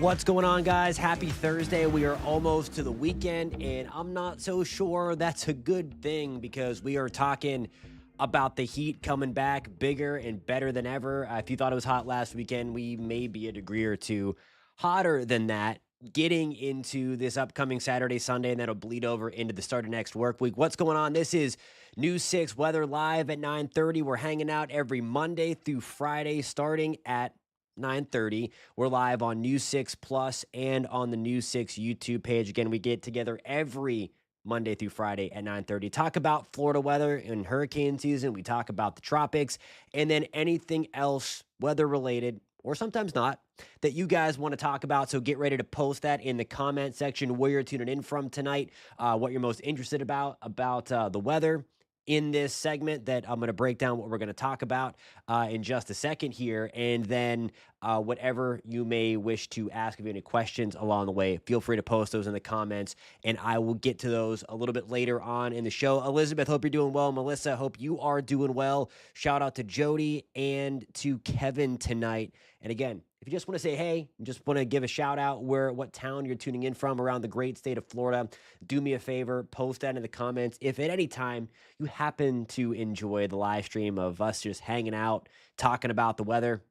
What's going on, guys? Happy Thursday. We are almost to the weekend, and I'm not so sure that's a good thing because we are talking about the Heat coming back bigger and better than ever. If you thought it was hot last weekend, we may be a degree or two hotter than that. Getting into this upcoming Saturday, Sunday, and that'll bleed over into the start of next work week. What's going on? This is News 6 Weather Live at 9:30. We're hanging out every Monday through Friday starting at 9:30. We're live on News 6 Plus and on the News 6 YouTube page. Again, we get together every Monday through Friday at 9:30. Talk about Florida weather and hurricane season. We talk about the tropics and then anything else weather related or sometimes not that you guys want to talk about. So get ready to post that in the comment section where you're tuning in from tonight, what you're most interested about the weather in this segment that I'm going to break down what we're going to talk about in just a second here. And then whatever you may wish to ask, if you have any questions along the way, feel free to post those in the comments and I will get to those a little bit later on in the show. Elizabeth, hope you're doing well. Melissa, hope you are doing well. Shout out to Jody and to Kevin tonight. And again, if you just want to say hey, just want to give a shout out what town you're tuning in from around the great state of Florida, do me a favor, post that in the comments. If at any time you happen to enjoy the live stream of us just hanging out, talking about the weather,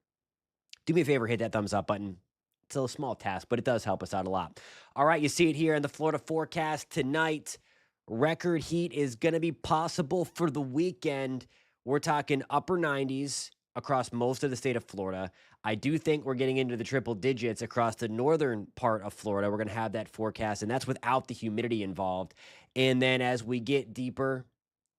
do me a favor, hit that thumbs up button. It's a small task, but it does help us out a lot. All right, you see it here in the Florida forecast tonight. Record heat is going to be possible for the weekend. We're talking upper 90s across most of the state of Florida. I do think we're getting into the triple digits across the northern part of Florida. We're going to have that forecast, and that's without the humidity involved. And then as we get deeper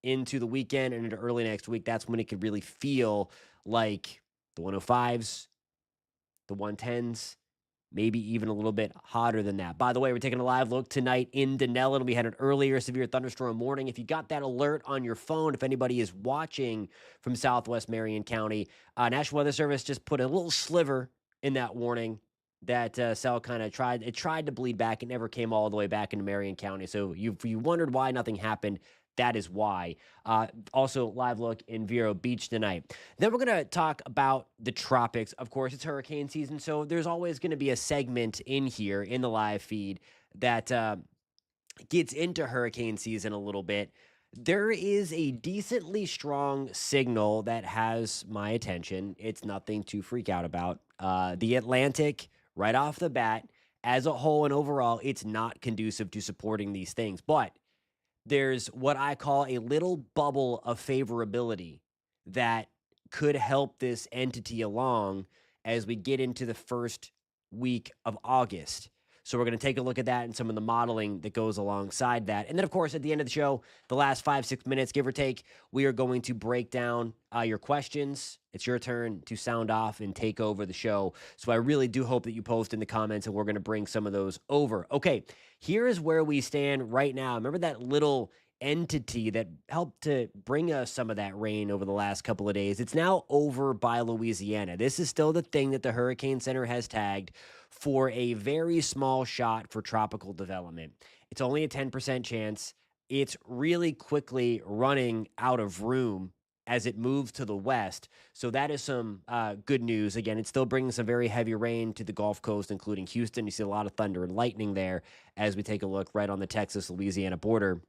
into the weekend and into early next week, that's when it could really feel like the 105s, the 110s, maybe even a little bit hotter than that. By the way, we're taking a live look tonight in Denellen. We had an earlier severe thunderstorm warning. If you got that alert on your phone, if anybody is watching from Southwest Marion County, National Weather Service just put a little sliver in that warning that cell kind of tried to bleed back. It never came all the way back into Marion County. So you wondered why nothing happened. That is why. Also, live look in Vero Beach tonight. Then we're going to talk about the tropics. Of course, it's hurricane season, so there's always going to be a segment in here in the live feed that gets into hurricane season a little bit. There is a decently strong signal that has my attention. It's nothing to freak out about. The Atlantic, right off the bat, as a whole and overall, it's not conducive to supporting these things. But there's what I call a little bubble of favorability that could help this entity along as we get into the first week of August. So we're going to take a look at that and some of the modeling that goes alongside that. And then, of course, at the end of the show, the last 5-6 minutes, give or take, we are going to break down your questions. It's your turn to sound off and take over the show. So I really do hope that you post in the comments, and we're going to bring some of those over. Okay, here is where we stand right now. Remember that little entity that helped to bring us some of that rain over the last couple of days? It's now over by Louisiana. This is still the thing that the Hurricane Center has tagged for a very small shot for tropical development. It's only a 10% chance. It's really quickly running out of room as it moves to the west. So that is some good news. Again, it's still bringing some very heavy rain to the Gulf Coast, including Houston. You see a lot of thunder and lightning there as we take a look right on the Texas-Louisiana border.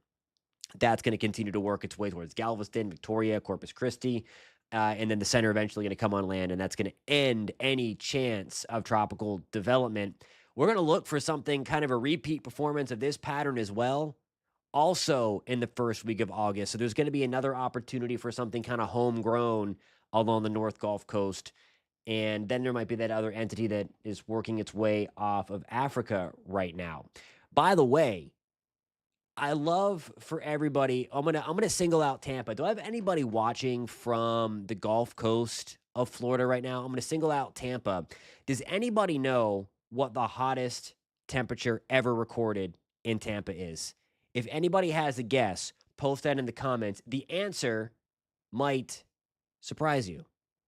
That's going to continue to work its way towards Galveston, Victoria, Corpus Christi, and then the center eventually going to come on land, and that's going to end any chance of tropical development. We're going to look for something kind of a repeat performance of this pattern as well, also in the first week of August. So there's going to be another opportunity for something kind of homegrown along the North Gulf Coast. And then there might be that other entity that is working its way off of Africa right now. By the way, I love for everybody. I'm gonna single out Tampa. Do I have anybody watching from the Gulf Coast of Florida right now? I'm gonna single out Tampa. Does anybody know what the hottest temperature ever recorded in Tampa is? If anybody has a guess, post that in the comments. The answer might surprise you.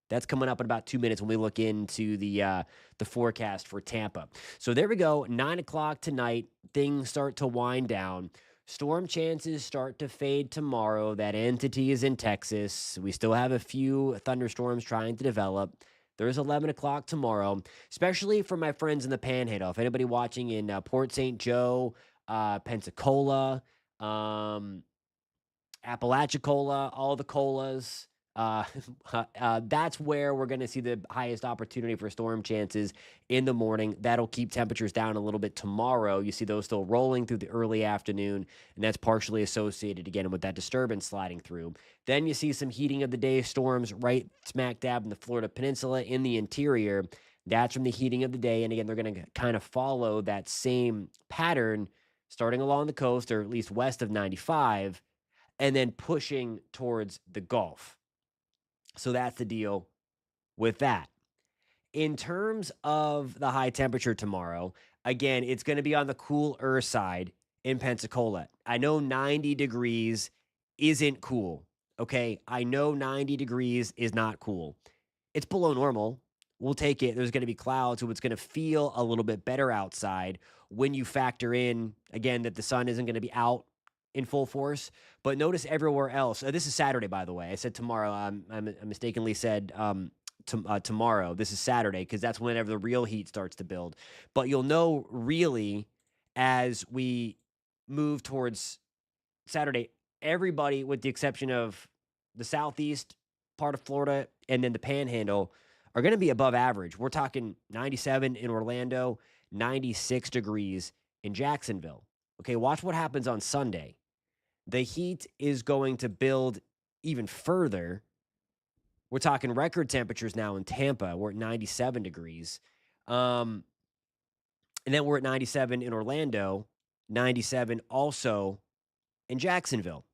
That's coming up in about 2 minutes when we look into the forecast for Tampa. So there we go. 9 o'clock tonight. Things start to wind down. Storm chances start to fade tomorrow. That entity is in Texas. We still have a few thunderstorms trying to develop. There's 11 o'clock tomorrow, especially for my friends in the Panhandle. If anybody watching in Port St. Joe, Pensacola, um, Apalachicola, all the colas. Uh, that's where we're going to see the highest opportunity for storm chances in the morning. That'll keep temperatures down a little bit tomorrow. You see those still rolling through the early afternoon, and that's partially associated again with that disturbance sliding through. Then you see some heating of the day storms right smack dab in the Florida Peninsula in the interior. That's from the heating of the day. And again, they're going to kind of follow that same pattern starting along the coast or at least west of 95 and then pushing towards the Gulf. So that's the deal with that. In terms of the high temperature tomorrow, again, it's going to be on the cooler side in Pensacola. I know 90 degrees isn't cool. Okay. I know 90 degrees is not cool. It's below normal. We'll take it. There's going to be clouds, so it's going to feel a little bit better outside when you factor in, again, that the sun isn't going to be out in full force. But notice everywhere else. This is Saturday, by the way. I said tomorrow. I mistakenly said tomorrow. This is Saturday because that's whenever the real heat starts to build. But you'll know really as we move towards Saturday, everybody, with the exception of the southeast part of Florida and then the Panhandle, are going to be above average. We're talking 97 in Orlando, 96 degrees in Jacksonville. Okay, watch what happens on Sunday. The heat is going to build even further. We're talking record temperatures now in Tampa. We're at 97 degrees. And then we're at 97 in Orlando, 97 also in Jacksonville.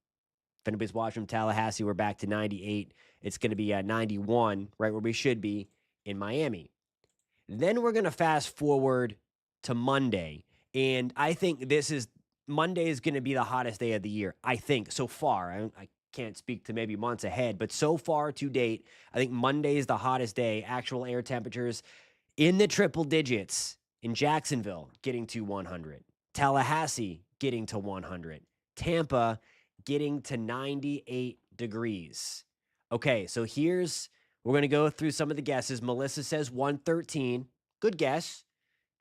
If anybody's watching from Tallahassee, we're back to 98. It's going to be at 91, right where we should be in Miami. Then we're going to fast forward to Monday. And I think Monday is going to be the hottest day of the year, I think, so far. I can't speak to maybe months ahead, but so far to date, I think Monday is the hottest day. Actual air temperatures in the triple digits in Jacksonville getting to 100. Tallahassee getting to 100. Tampa getting to 98 degrees. Okay, so we're going to go through some of the guesses. Melissa says 113. Good guess.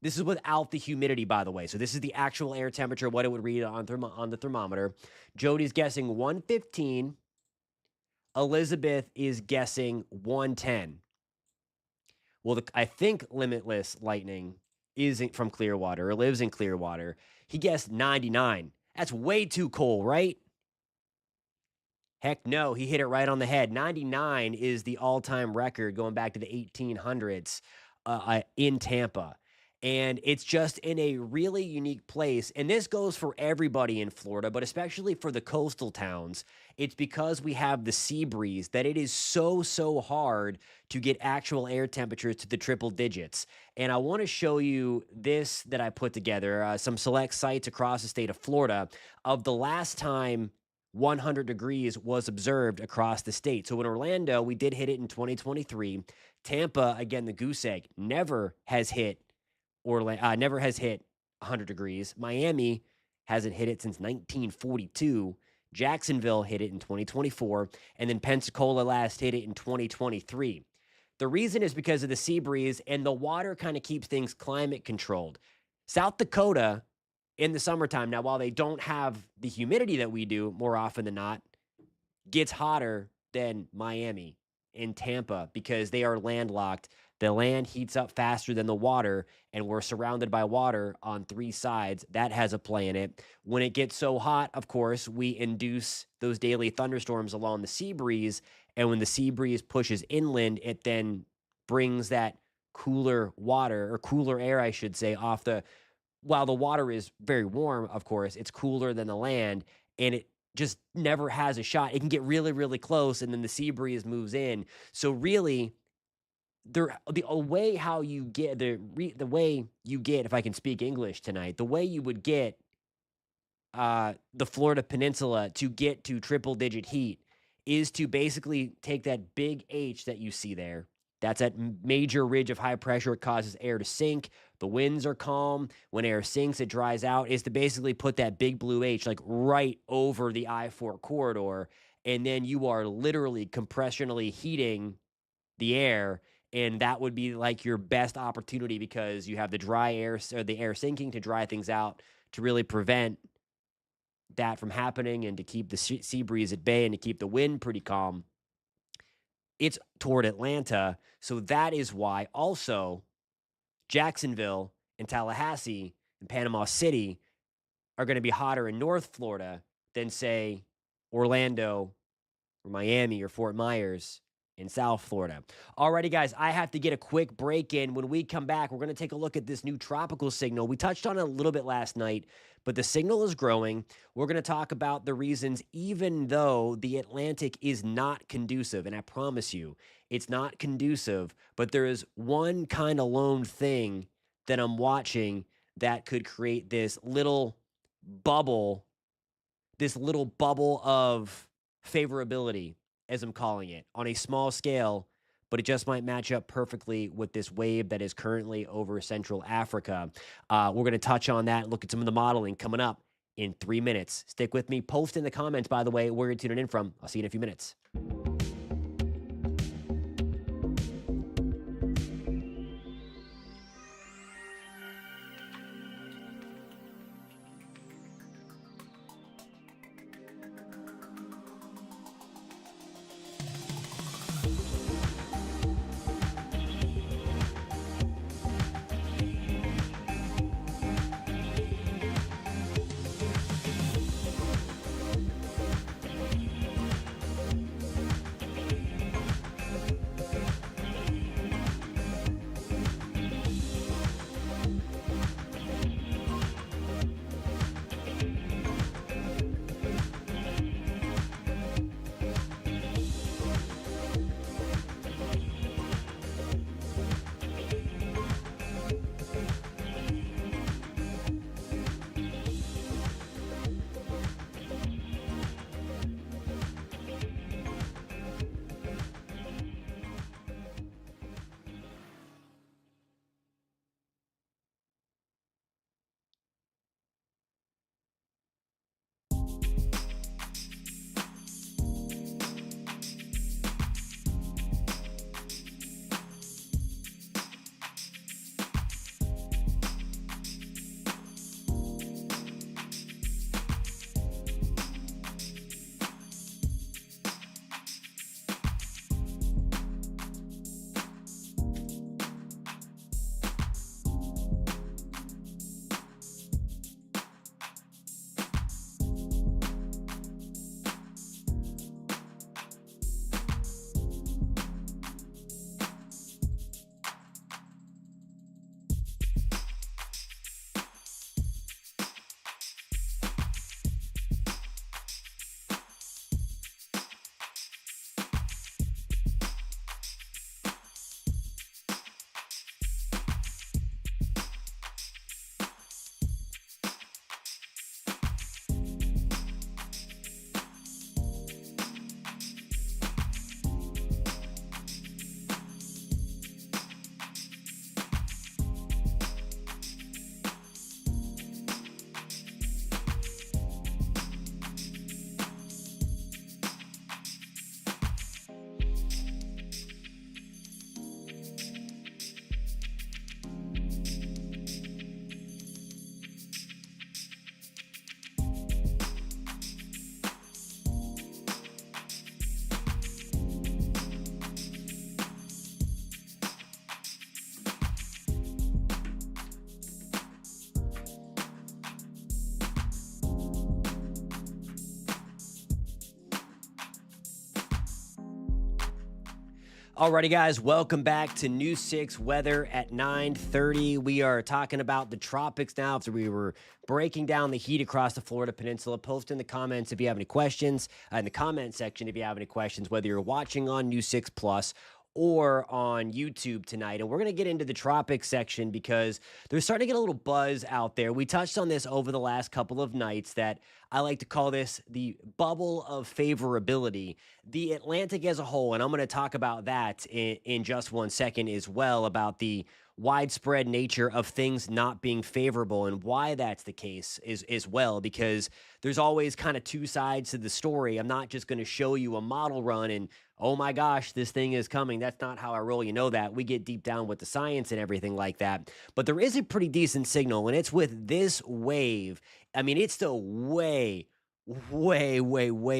This is without the humidity, by the way. So this is the actual air temperature, what it would read on the thermometer. Jody's guessing 115. Elizabeth is guessing 110. Well, I think Limitless Lightning isn't from Clearwater or lives in Clearwater. He guessed 99. That's way too cold, right? Heck no, he hit it right on the head. 99 is the all-time record going back to the 1800s in Tampa. And it's just in a really unique place. And this goes for everybody in Florida, but especially for the coastal towns. It's because we have the sea breeze that it is so hard to get actual air temperatures to the triple digits. And I want to show you this that I put together, some select sites across the state of Florida of the last time 100 degrees was observed across the state. So in Orlando, we did hit it in 2023. Tampa, again, the goose egg, never has hit 100 degrees. Miami hasn't hit it since 1942. Jacksonville hit it in 2024. And then Pensacola last hit it in 2023. The reason is because of the sea breeze, and the water kind of keeps things climate controlled. South Dakota in the summertime, now while they don't have the humidity that we do more often than not, gets hotter than Miami and Tampa because they are landlocked. The land heats up faster than the water, and we're surrounded by water on three sides. That has a play in it. When it gets so hot, of course, we induce those daily thunderstorms along the sea breeze, and when the sea breeze pushes inland, it then brings that cooler water, or cooler air, I should say, while the water is very warm, of course, it's cooler than the land, and it just never has a shot. It can get really close, and then the sea breeze moves in. So really, the way how you get the way you get, if I can speak English tonight, the way you would get the Florida Peninsula to get to triple digit heat is to basically take that big H that you see there. That's that major ridge of high pressure. It causes air to sink. The winds are calm. When air sinks, it dries out. Is to basically put that big blue H like right over the I-4 corridor. And then you are literally compressionally heating the air. And that would be like your best opportunity because you have the dry air or the air sinking to dry things out to really prevent that from happening and to keep the sea breeze at bay and to keep the wind pretty calm. It's toward Atlanta. So that is why also Jacksonville and Tallahassee and Panama City are going to be hotter in North Florida than, say, Orlando or Miami or Fort Myers in South Florida. Alrighty, guys, I have to get a quick break in. When we come back, we're going to take a look at this new tropical signal. We touched on it a little bit last night, but the signal is growing. We're going to talk about the reasons, even though the Atlantic is not conducive. And I promise you, it's not conducive, but there is one kind of lone thing that I'm watching that could create this little bubble of favorability, as I'm calling it, on a small scale, but it just might match up perfectly with this wave that is currently over Central Africa. We're going to touch on that, look at some of the modeling coming up in 3 minutes. Stick with me. Post in the comments, by the way, where you're tuning in from. I'll see you in a few minutes. Alrighty, guys, welcome back to News 6 Weather at 9:30. We are talking about the tropics now. So we were breaking down the heat across the Florida Peninsula. Post in the comments if you have any questions, in the comment section if you have any questions, whether you're watching on News 6 Plus or on YouTube tonight. And we're going to get into the tropics section because they're starting to get a little buzz out there. We touched on this over the last couple of nights that I like to call this the bubble of favorability. The Atlantic as a whole, and I'm going to talk about that in just 1 second as well, about the widespread nature of things not being favorable and why that's the case is as well, because there's always kind of two sides to the story. I'm not just going to show you a model run and, oh my gosh, this thing is coming. That's not how I roll. You know that. We get deep down with the science and everything like that. But there is a pretty decent signal, and it's with this wave. I mean, it's still way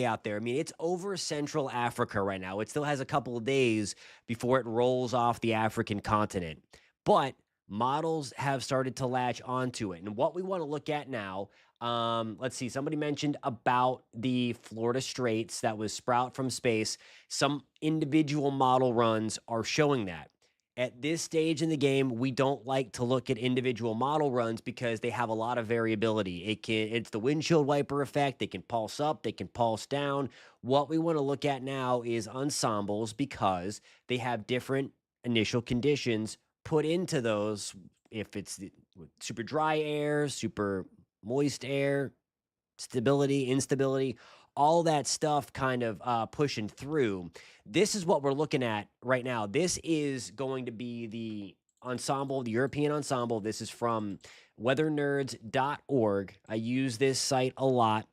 out there. I mean, it's over Central Africa right now. It still has a couple of days before it rolls off the African continent. But models have started to latch onto it. And what we want to look at now, let's see, somebody mentioned about the Florida Straits that was sprout from space. Some individual model runs are showing that. At this stage in the game, we don't like to look at individual model runs because they have a lot of variability. It's the windshield wiper effect. They can pulse up, they can pulse down. What we want to look at now is ensembles because they have different initial conditions put into those. If it's super dry air, super moist air, stability, instability, all that stuff kind of pushing through. This is what we're looking at right now. This is going to be the ensemble, the European ensemble. This is from weathernerds.org. I use this site a lot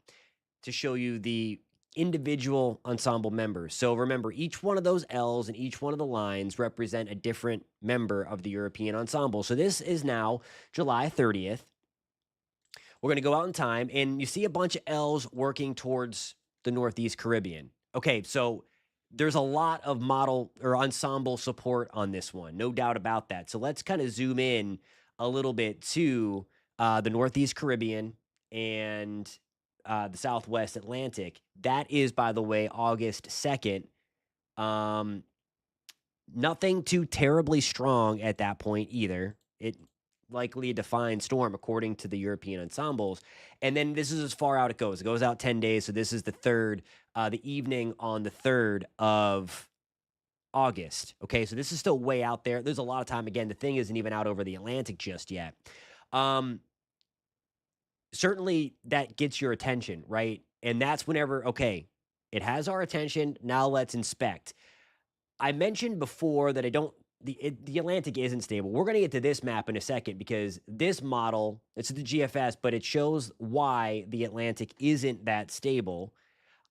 to show you the individual ensemble members. So remember, each one of those L's and each one of the lines represent a different member of the European ensemble. So this is now July 30th. We're going to go out in time, and you see a bunch of L's working towards the Northeast Caribbean. Okay, so there's a lot of model or ensemble support on this one, no doubt about that. So let's kind of zoom in a little bit to the Northeast Caribbean and the Southwest Atlantic. That is, by the way, August 2nd. Nothing too terribly strong at that point either. It likely a defined storm according to the European ensembles. And then this is as far out it goes. It goes out 10 days. So this is the 3rd, the evening on the 3rd of August. Okay, so this is still way out there. There's a lot of time. Again, the thing isn't even out over the Atlantic just yet. Certainly that gets your attention, right? And that's whenever, okay, it has our attention. Now let's inspect. I mentioned before that the Atlantic isn't stable. We're going to get to this map in a second because this model, it's the GFS, but it shows why the Atlantic isn't that stable.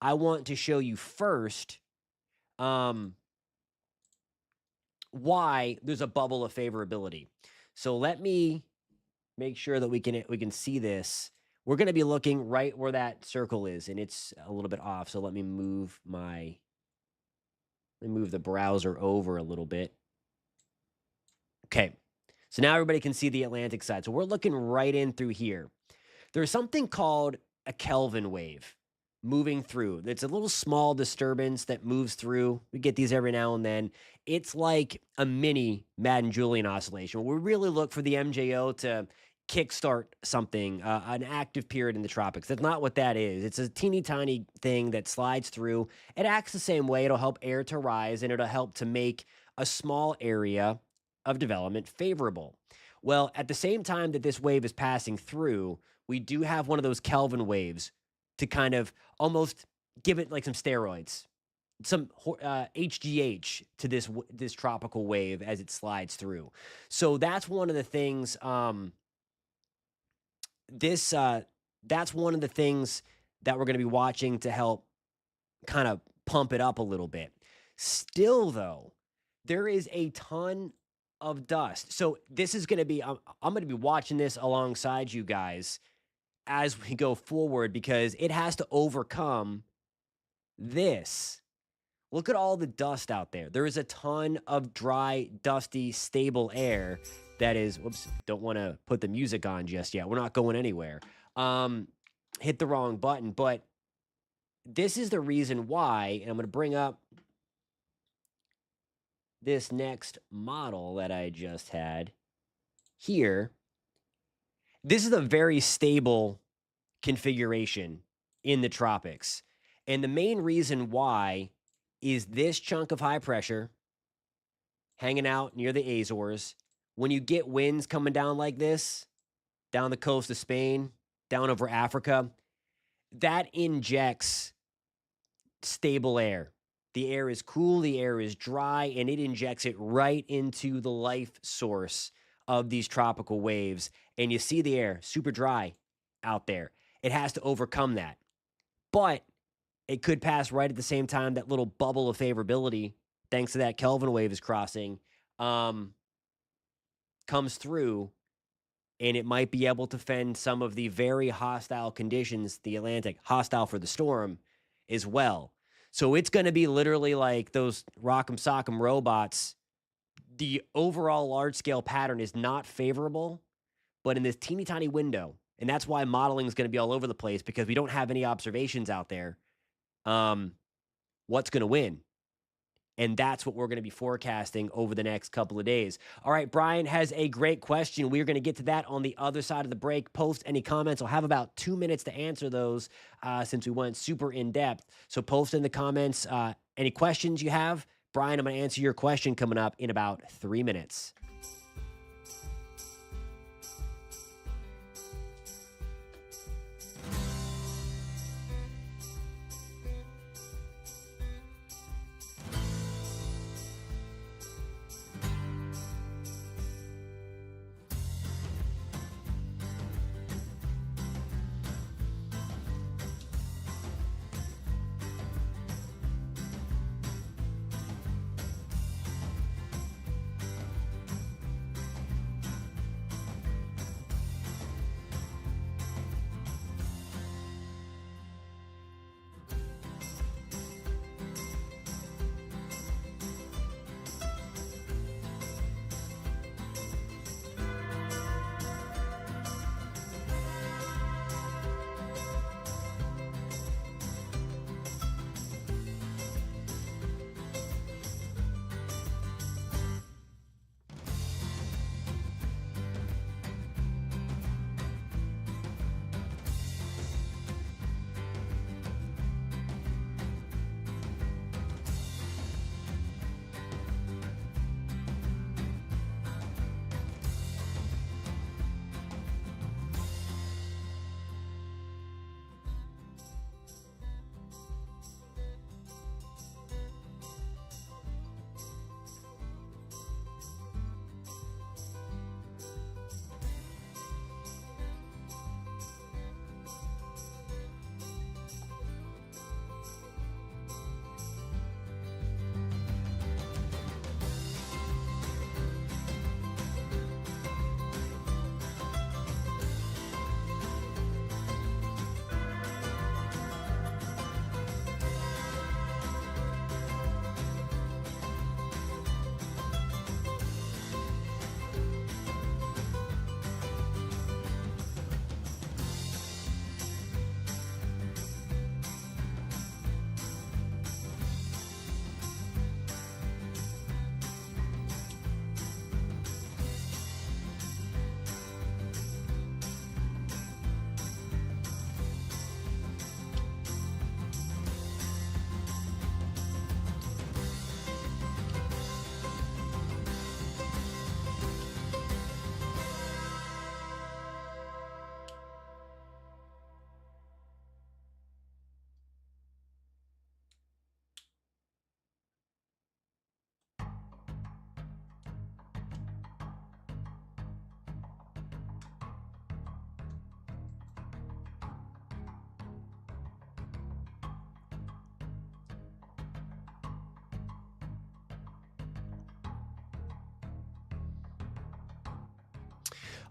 I want to show you first why there's a bubble of favorability. So let me make sure that we can see this. We're going to be looking right where that circle is, and it's a little bit off. So let me move the browser over a little bit. Okay, so now everybody can see the Atlantic side. So we're looking right in through here. There's something called a Kelvin wave moving through. It's a little small disturbance that moves through. We get these every now and then. It's like a mini Madden-Julian oscillation. We really look for the MJO to kickstart something, an active period in the tropics. That's not what that is. It's a teeny tiny thing that slides through. It acts the same way. It'll help air to rise, and it'll help to make a small area of development favorable. Well, at the same time that this wave is passing through, we do have one of those Kelvin waves to kind of almost give it like some steroids, some HGH to this tropical wave as it slides through. So that's one of the things. That's one of the things that we're going to be watching to help kind of pump it up a little bit. Still, though, there is a ton of dust. So this is going to be, I'm going to be watching this alongside you guys as we go forward because it has to overcome this. Look at all the dust out there. There is a ton of dry, dusty, stable air that is, whoops, don't want to put the music on just yet. We're not going anywhere. Hit the wrong button, but this is the reason why, and I'm going to bring up this next model that I just had here. This is a very stable configuration in the tropics. And the main reason why is this chunk of high pressure hanging out near the Azores. When you get winds coming down like this, down the coast of Spain, down over Africa, that injects stable air. The air is cool, the air is dry, and it injects it right into the life source of these tropical waves, and you see the air super dry out there. It has to overcome that. But it could pass right at the same time that little bubble of favorability, thanks to that Kelvin wave is crossing, um, comes through, and it might be able to fend some of the very hostile conditions, the Atlantic, hostile for the storm as well. So it's going to be literally like those Rock'em Sock'em robots. The overall large scale pattern is not favorable, but in this teeny tiny window, and that's why modeling is going to be all over the place because we don't have any observations out there. What's going to win? And that's what we're going to be forecasting over the next couple of days. All right, Brian has a great question. We're going to get to that on the other side of the break. Post any comments. I'll have about 2 minutes to answer those since we went super in depth. So post in the comments any questions you have. Brian, I'm going to answer your question coming up in about 3 minutes.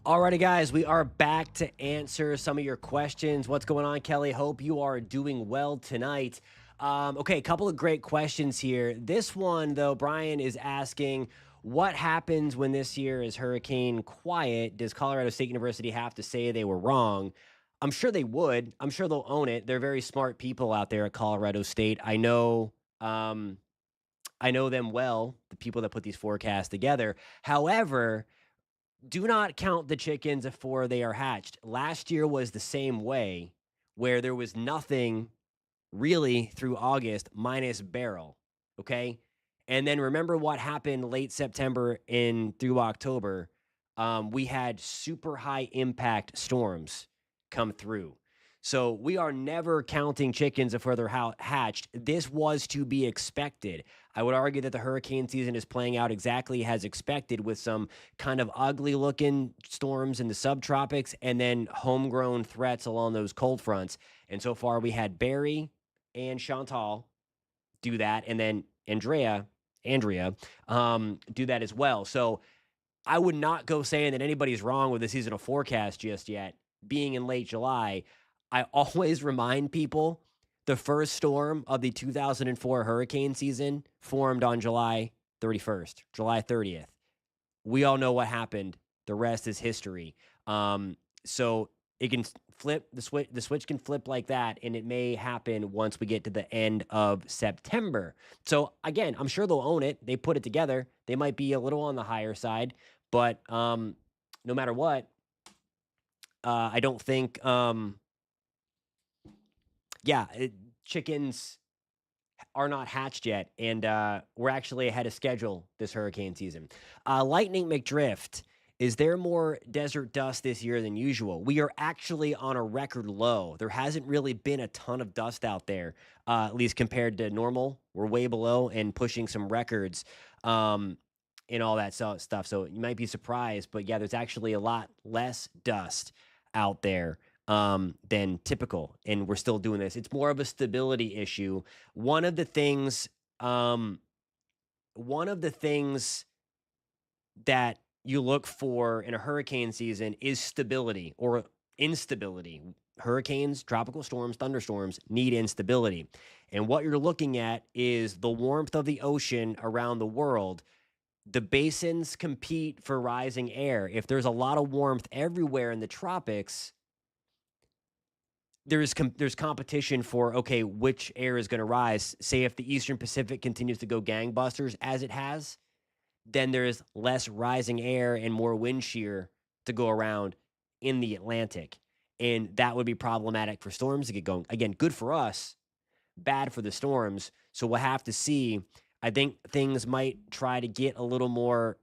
Alrighty, guys, we are back to answer some of your questions. What's going on, Kelly? Hope you are doing well tonight. Okay, a couple of great questions here. This one, though, Brian is asking, what happens when this year is hurricane quiet? Does Colorado State University have to say they were wrong? I'm sure they would. I'm sure they'll own it. They're very smart people out there at Colorado State. I know them well, the people that put these forecasts together. However, do not count the chickens before they are hatched. Last year was the same way, where there was nothing really through August minus Beryl. Okay. And then remember what happened late September and through October. We had super high impact storms come through. So we are never counting chickens before they're hatched. This was to be expected. I would argue that the hurricane season is playing out exactly as expected with some kind of ugly looking storms in the subtropics and then homegrown threats along those cold fronts. And so far, we had Barry and Chantal do that, and then Andrea, do that as well. So I would not go saying that anybody's wrong with the seasonal forecast just yet. Being in late July, I always remind people the first storm of the 2004 hurricane season formed on July 31st, July 30th. We all know what happened. The rest is history. So it can flip the switch. The switch can flip like that, and it may happen once we get to the end of September. So again, I'm sure they'll own it. They put it together. They might be a little on the higher side, but no matter what, I don't think. Chickens are not hatched yet, and we're actually ahead of schedule this hurricane season. Lightning McDrift, is there more desert dust this year than usual? We are actually on a record low. There hasn't really been a ton of dust out there, at least compared to normal. We're way below and pushing some records and all that stuff. So you might be surprised, but yeah, there's actually a lot less dust out there than typical, and we're still doing this. It's more of a stability issue. One of the things, one of the things that you look for in a hurricane season is stability or instability. Hurricanes, tropical storms, thunderstorms need instability. And what you're looking at is the warmth of the ocean around the world. The basins compete for rising air. If there's a lot of warmth everywhere in the tropics, there's competition for, okay, which air is going to rise. Say if the Eastern Pacific continues to go gangbusters as it has, then there's less rising air and more wind shear to go around in the Atlantic. And that would be problematic for storms to get going. Again, good for us, bad for the storms. So we'll have to see. I think things might try to get a little more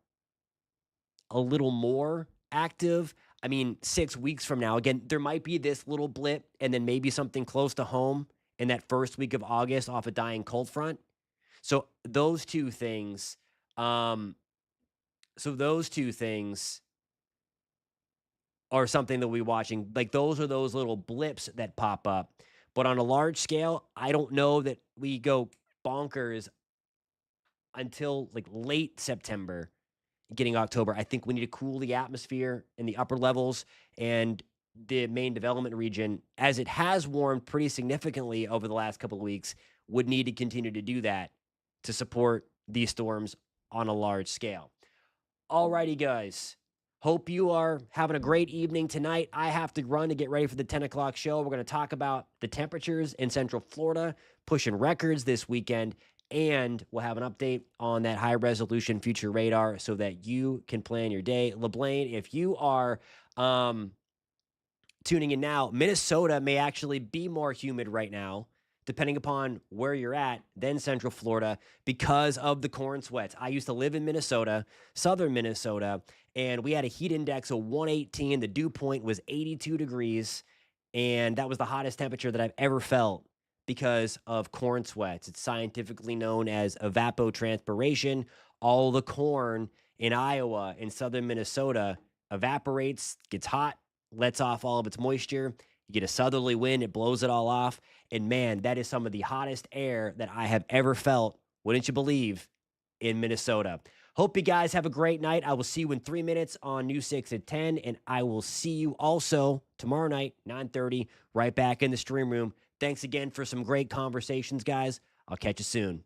active. I mean, 6 weeks from now, again, there might be this little blip and then maybe something close to home in that first week of August off a dying cold front. So those two things, are something that we're watching. Like those are those little blips that pop up. But on a large scale, I don't know that we go bonkers until like late September, getting October. I think we need to cool the atmosphere in the upper levels and the main development region, as it has warmed pretty significantly over the last couple of weeks, would need to continue to do that to support these storms on a large scale. Alrighty, guys. Hope you are having a great evening tonight. I have to run to get ready for the 10 o'clock show. We're going to talk about the temperatures in Central Florida, pushing records this weekend, and we'll have an update on that high-resolution future radar so that you can plan your day. LeBlane, if you are tuning in now, Minnesota may actually be more humid right now, depending upon where you're at, than Central Florida because of the corn sweats. I used to live in Minnesota, southern Minnesota, and we had a heat index of 118. The dew point was 82 degrees, and that was the hottest temperature that I've ever felt because of corn sweats. It's scientifically known as evapotranspiration. All the corn in Iowa and southern Minnesota evaporates, gets hot, lets off all of its moisture. You get a southerly wind, it blows it all off. And man, that is some of the hottest air that I have ever felt, wouldn't you believe, in Minnesota. Hope you guys have a great night. I will see you in 3 minutes on New 6 at 10, and I will see you also tomorrow night, 9:30, right back in the stream room. Thanks again for some great conversations, guys. I'll catch you soon.